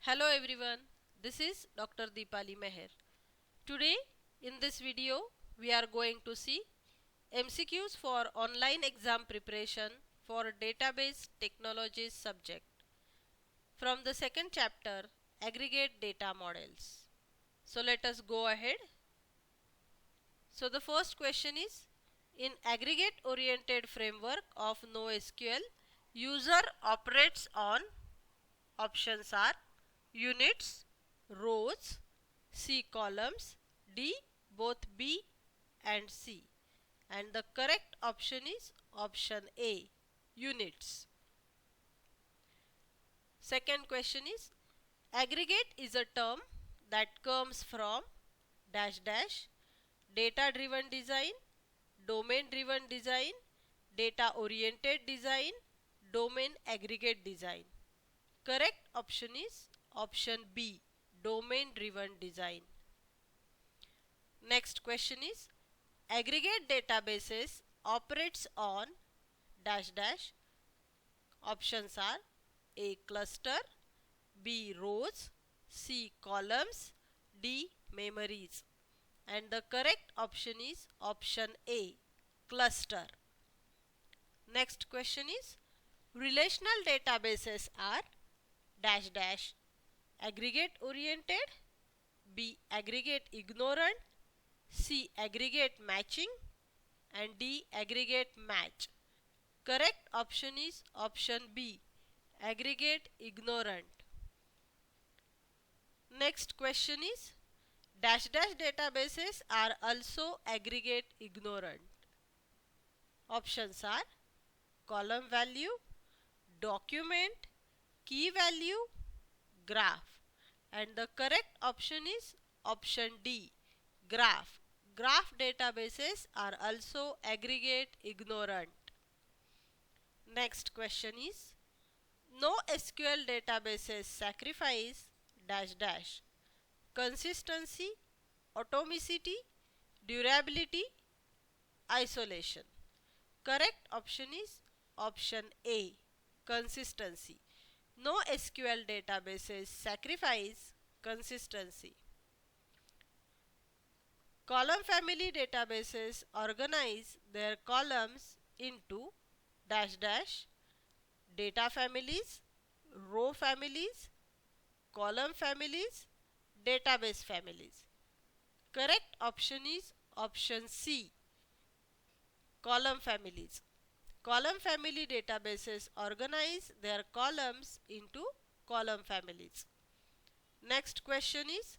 Hello everyone, this is Dr. Deepali Meher. Today in this video we are going to see MCQs for online exam preparation for database technologies subject from the second chapter, aggregate data models. So let us go ahead. So the first question is, in aggregate oriented framework of NoSQL, user operates on options are units, rows, C columns, D both B and C, and the correct option is option A, units. Second question is, aggregate is a term that comes from dash dash data driven design, domain driven design, data oriented design, domain aggregate design. Correct option is option B, domain driven design. Next question is, aggregate databases operates on dash dash. Options are A cluster, B rows, C columns, D memories, and the correct option is option A, cluster. Next question is, relational databases are dash dash aggregate oriented, B aggregate ignorant, C aggregate matching, and D aggregate match. Correct option is option B, aggregate ignorant. Next question is, dash dash databases are also aggregate ignorant. Options are column value, document, key value, graph, and the correct option is option D, graph. Graph databases are also aggregate ignorant. Next question is, no SQL databases sacrifice dash dash consistency, atomicity, durability, isolation. Correct option is option A, consistency. No SQL databases sacrifice consistency. Column family databases organize their columns into dash dash data families, row families, column families, database families. Correct option is option C, column families. Column family databases organize their columns into column families. Next question is,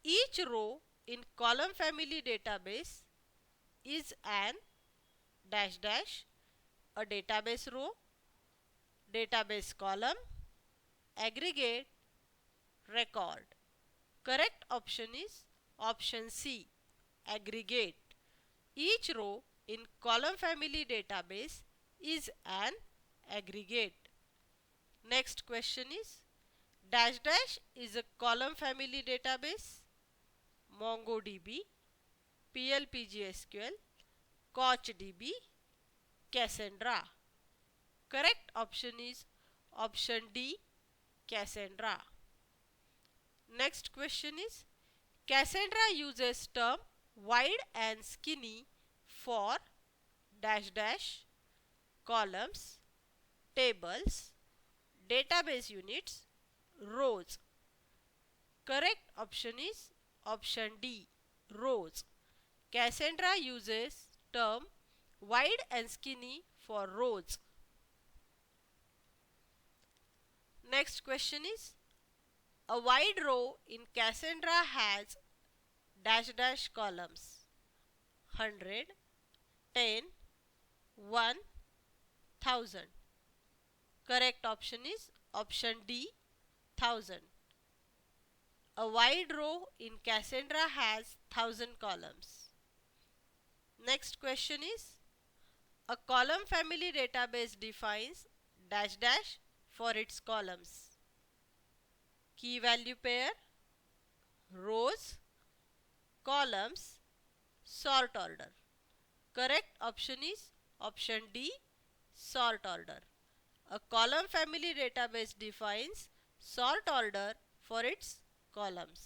each row in column family database is an dash dash a database row, database column, aggregate, record. Correct option is option C, aggregate. Each row in column family database is an aggregate. Next question is, dash dash is a column family database. MongoDB, PLPGSQL, CouchDB, Cassandra. Correct option is option D, Cassandra. Next question is, Cassandra uses term wide and skinny for dash dash columns, tables, database units, rows. Correct option is option D, rows. Cassandra uses term wide and skinny for rows. Next question is, a wide row in Cassandra has dash dash columns 100, 10, 1, 1000. Correct option is option D, 1000. A wide row in Cassandra has 1000 columns. Next question is, a column family database defines dash dash for its columns. Key value pair, rows, columns, sort order. Correct option is option D, sort order. A column family database defines sort order for its columns.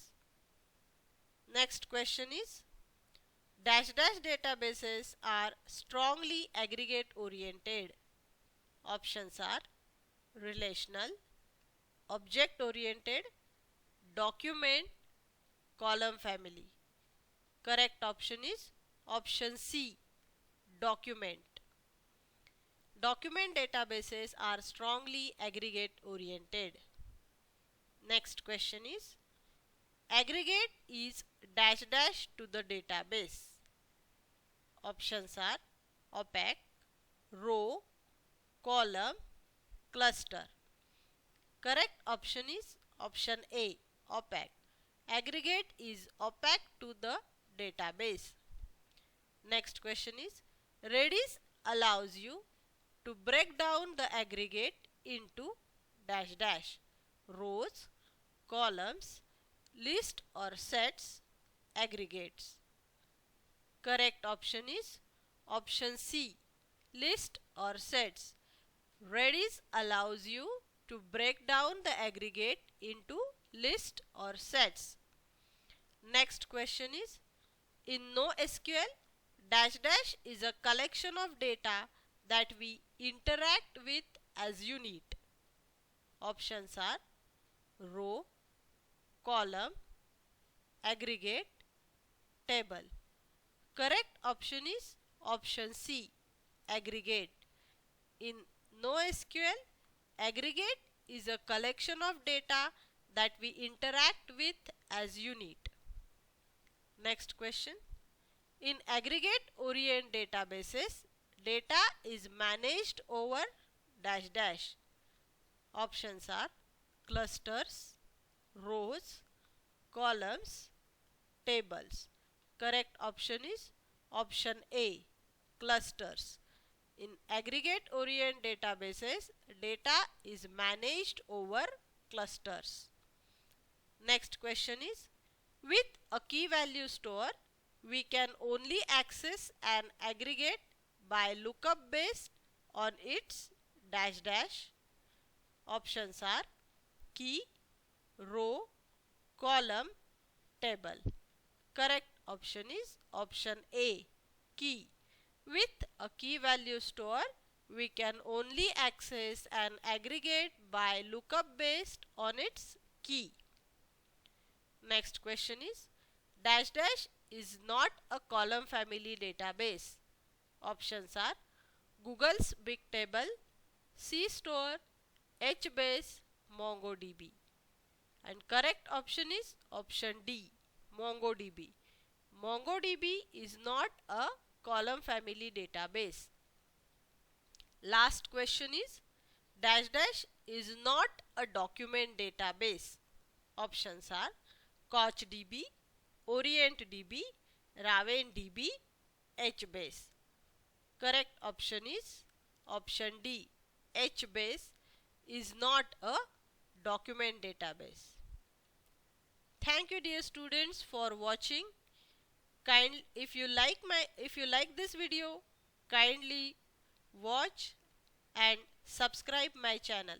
Next question is, dash dash databases are strongly aggregate oriented. Options are relational, object oriented, document, column family. Correct option is option C, document. Document databases are strongly aggregate oriented. Next question is, aggregate is dash dash to the database. Options are opaque, row, column, cluster. Correct option is option A, opaque. Aggregate is opaque to the database. Next question is, Redis allows you to break down the aggregate into dash dash, rows, columns, list or sets, aggregates. Correct option is option C, list or sets. Redis allows you to break down the aggregate into list or sets. Next question is, in NoSQL, dash dash is a collection of data that we interact with as unit. Options are row, column, aggregate, table. Correct option is option C, aggregate. In NoSQL, aggregate is a collection of data that we interact with as unit. Next question. In aggregate orient databases, data is managed over dash dash. Options are clusters, rows, columns, tables. Correct option is option A, clusters. In aggregate orient databases, data is managed over clusters. Next question is, with a key value store, we can only access an aggregate by lookup based on its dash dash. Options are key, row, column, table. Correct option is option A, key. With a key value store, we can only access an aggregate by lookup based on its key. Next question is, dash dash is not a column family database. Options are Google's Bigtable, CStore, HBase, MongoDB. And correct option is option D, MongoDB. MongoDB is not a column family database. Last question is, dash dash is not a document database. Options are CouchDB, OrientDB, RavenDB, HBase. Correct option is option D, HBase is not a document database. Thank you dear students for watching. If you like this video, kindly watch and subscribe my channel.